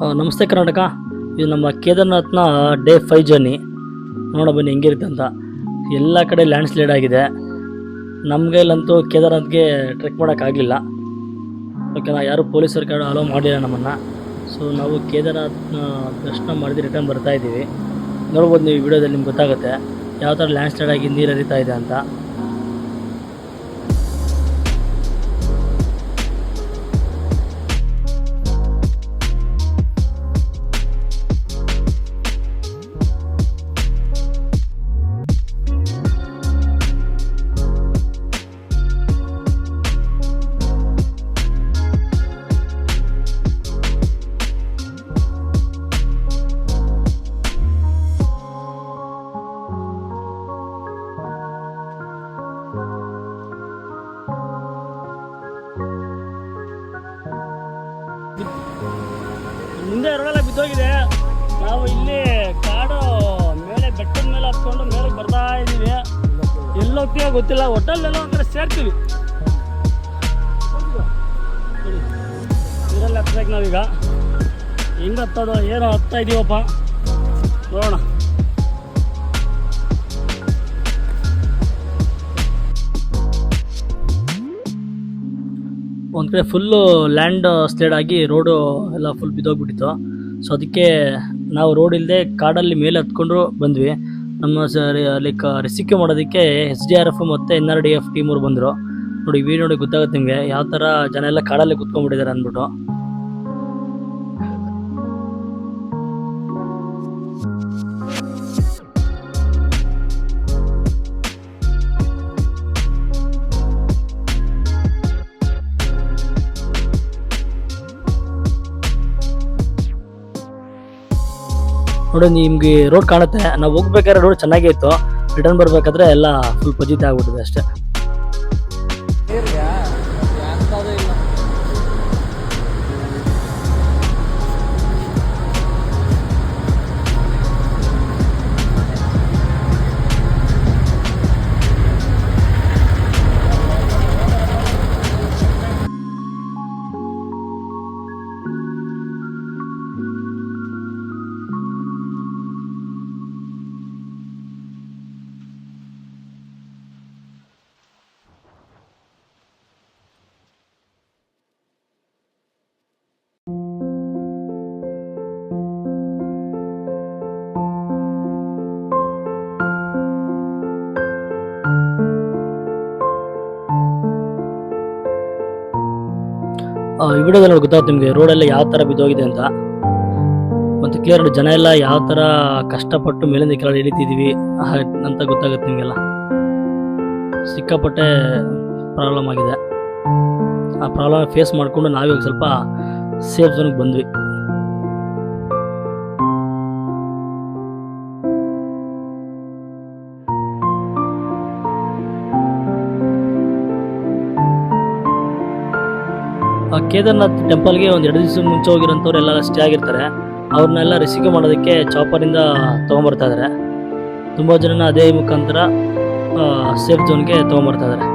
ನಮಸ್ತೆ ಕರ್ನಾಟಕ. ಇದು ನಮ್ಮ ಕೇದಾರ್ನಾಥ್ನ ಡೇ 5 ಜರ್ನಿ. ನೋಡ ಬನ್ನಿ ಹೆಂಗಿರುತ್ತೆ ಅಂತ. ಎಲ್ಲ ಕಡೆ ಲ್ಯಾಂಡ್ ಸ್ಲೈಡ್ ಆಗಿದೆ. ನಮಗಲ್ಲಂತೂ ಕೇದಾರ್ನಾಥ್ಗೆ ಟ್ರೆಕ್ ಮಾಡೋಕ್ಕಾಗಲಿಲ್ಲ. ಓಕೆನಾ, ಯಾರು ಪೊಲೀಸರು ಕಡೆ ಅಲೋ ಮಾಡಲಿಲ್ಲ ನಮ್ಮನ್ನು. ಸೊ ನಾವು ಕೇದಾರ್ನಾಥ್ನ ದರ್ಶನ ಮಾಡಿದ್ರೆ ರಿಟರ್ನ್ ಬರ್ತಾ ಇದ್ದೀವಿ. ನೋಡ್ಬೋದು ನೀವು ವಿಡಿಯೋದಲ್ಲಿ ನಿಮ್ಗೆ ಗೊತ್ತಾಗುತ್ತೆ ಯಾವ ಥರ ಲ್ಯಾಂಡ್ ಸ್ಲೈಡ್ ಆಗಿ ನೀರು ಹರಿತಾ ಇದೆ ಅಂತ. ಮುಂದೆ ರೋಡೆಲ್ಲ ಬಿದ್ದೋಗಿದೆ. ನಾವು ಇಲ್ಲಿ ಕಾಡು ಮೇಲೆ ಬೆಟ್ಟದ ಮೇಲೆ ಹತ್ಕೊಂಡು ಮೇಲೆ ಬರ್ತಾ ಇದ್ದೀವಿ. ಎಲ್ಲೋಗ್ತೀವೋ ಗೊತ್ತಿಲ್ಲ, ಒಟ್ಟಲ್ಲೆಲ್ಲ ಒಂಥರ ಸೇರ್ತೀವಿ. ಇದರಲ್ಲಿ ಹತ್ಬೇಕು ನಾವೀಗ. ಹೆಂಗೆ ಹತ್ತೋದು ಏನೋ ಹತ್ತಾ ಇದ್ದೀವಪ್ಪ, ನೋಡೋಣ. ಒಂದು ಕಡೆ ಫುಲ್ಲು ಲ್ಯಾಂಡ್ ಸ್ಲೈಡ್ ಆಗಿ ರೋಡು ಎಲ್ಲ ಫುಲ್ ಬಿದ್ದೋಗ್ಬಿಟ್ಟಿತ್ತು. ಸೊ ಅದಕ್ಕೆ ನಾವು ರೋಡ್ ಇಲ್ಲದೆ ಕಾಡಲ್ಲಿ ಮೇಲೆ ಹತ್ಕೊಂಡು ಬಂದ್ವಿ. ನಮ್ಮ ಲೈಕ್ ರೆಸ್ಕ್ಯೂ ಮಾಡೋದಕ್ಕೆ SDRF ಮತ್ತು NRDF ಟೀಮವ್ರು ಬಂದರು. ನೋಡಿ ವಿಡಿಯೋ ನೋಡಿ ಗೊತ್ತಾಗುತ್ತೆ ನಿಮಗೆ ಯಾವ ಥರ ಜನ ಎಲ್ಲ ಕಾಡಲ್ಲಿ ಕುತ್ಕೊಂಡ್ಬಿಟ್ಟಿದ್ದಾರೆ ಅಂದ್ಬಿಟ್ಟು. ನೋಡಿ ನಿಮಗೆ ರೋಡ್ ಕಾಣುತ್ತೆ. ನಾವು ಹೋಗ್ಬೇಕಾದ್ರೆ ರೋಡ್ ಚೆನ್ನಾಗೇ ಇತ್ತು. ರಿಟರ್ನ್ ಬರಬೇಕಾದ್ರೆ ಎಲ್ಲ ಫುಲ್ ಫಜೀತಿ ಆಗ್ಬಿಟ್ಟಿದೆ ಅಷ್ಟೇ. ಈ ವಿಡಿಯೋದಲ್ಲಿ ಗೊತ್ತಾಗುತ್ತೆ ನಿಮಗೆ ರೋಡೆಲ್ಲ ಯಾವ ಥರ ಬಿದ್ದೋಗಿದೆ ಅಂತ. ಮತ್ತು ಕ್ಲಿಯರ್ ಜನ ಎಲ್ಲ ಯಾವ ಥರ ಕಷ್ಟಪಟ್ಟು ಮೇಲಿಂದ ಕೆಳಗೆ ಇಳಿತಿದ್ದೀವಿ ಅಂತ ಗೊತ್ತಾಗುತ್ತೆ ನಿಮಗೆಲ್ಲ. ಸಿಕ್ಕಾಪಟ್ಟೆ ಪ್ರಾಬ್ಲಮ್ ಆಗಿದೆ. ಆ ಪ್ರಾಬ್ಲಮ್ ಫೇಸ್ ಮಾಡಿಕೊಂಡು ನಾವೀಗ ಸ್ವಲ್ಪ ಸೇಫ್ ಝೋನ್ಗೆ ಬಂದ್ವಿ. ಕೇದಾರ್ನಾಥ್ ಟೆಂಪಲ್ಗೆ ಒಂದು 2 ದಿವಸ ಮುಂಚೆ ಹೋಗಿರೋಂಥವ್ರು ಎಲ್ಲ ಸ್ಟೇ ಆಗಿರ್ತಾರೆ. ಅವ್ರನ್ನೆಲ್ಲ ರಿಸೀವ್ ಮಾಡೋದಕ್ಕೆ ಚಾಪರಿಂದ ತೊಗೊಂಬರ್ತಾ ಇದ್ದಾರೆ. ತುಂಬ ಜನ ಅದೇ ಮುಖಾಂತರ ಸೇಫ್ ಝೋನ್ಗೆ ತೊಗೊಂಬರ್ತಾ ಇದ್ದಾರೆ.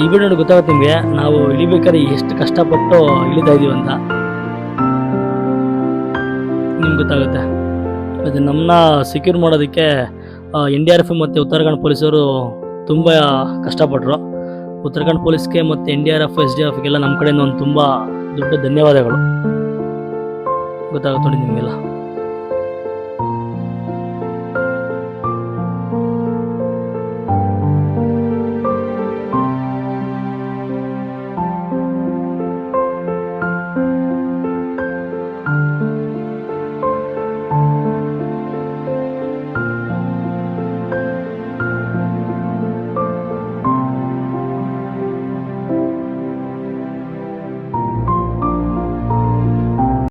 ಈ ವಿಡಿಯೋ ನೋಡಿ ಗೊತ್ತಾಗುತ್ತೆ ನಿಮಗೆ ನಾವು ಇಳಿಬೇಕಾದ್ರೆ ಎಷ್ಟು ಕಷ್ಟಪಟ್ಟು ಇಳಿತಾ ಇದೀವಿ ಅಂತ ನಿಮ್ಗೆ ಗೊತ್ತಾಗುತ್ತೆ. ಅದು ನಮ್ಮನ್ನ ಸೆಕ್ಯೂರ್ ಮಾಡೋದಕ್ಕೆ NDRF ಮತ್ತು ಉತ್ತರಾಖಂಡ್ ಪೊಲೀಸರು ತುಂಬ ಕಷ್ಟಪಟ್ಟರು. ಉತ್ತರಾಖಂಡ್ ಪೊಲೀಸ್ಗೆ ಮತ್ತು NDRF SDRFಗೆಲ್ಲ ನಮ್ಮ ಕಡೆಯಿಂದ ಒಂದು ತುಂಬ ದೊಡ್ಡ ಧನ್ಯವಾದಗಳು. ಗೊತ್ತಾಗುತ್ತೆ ನೋಡಿ ನಿಮಗೆಲ್ಲ.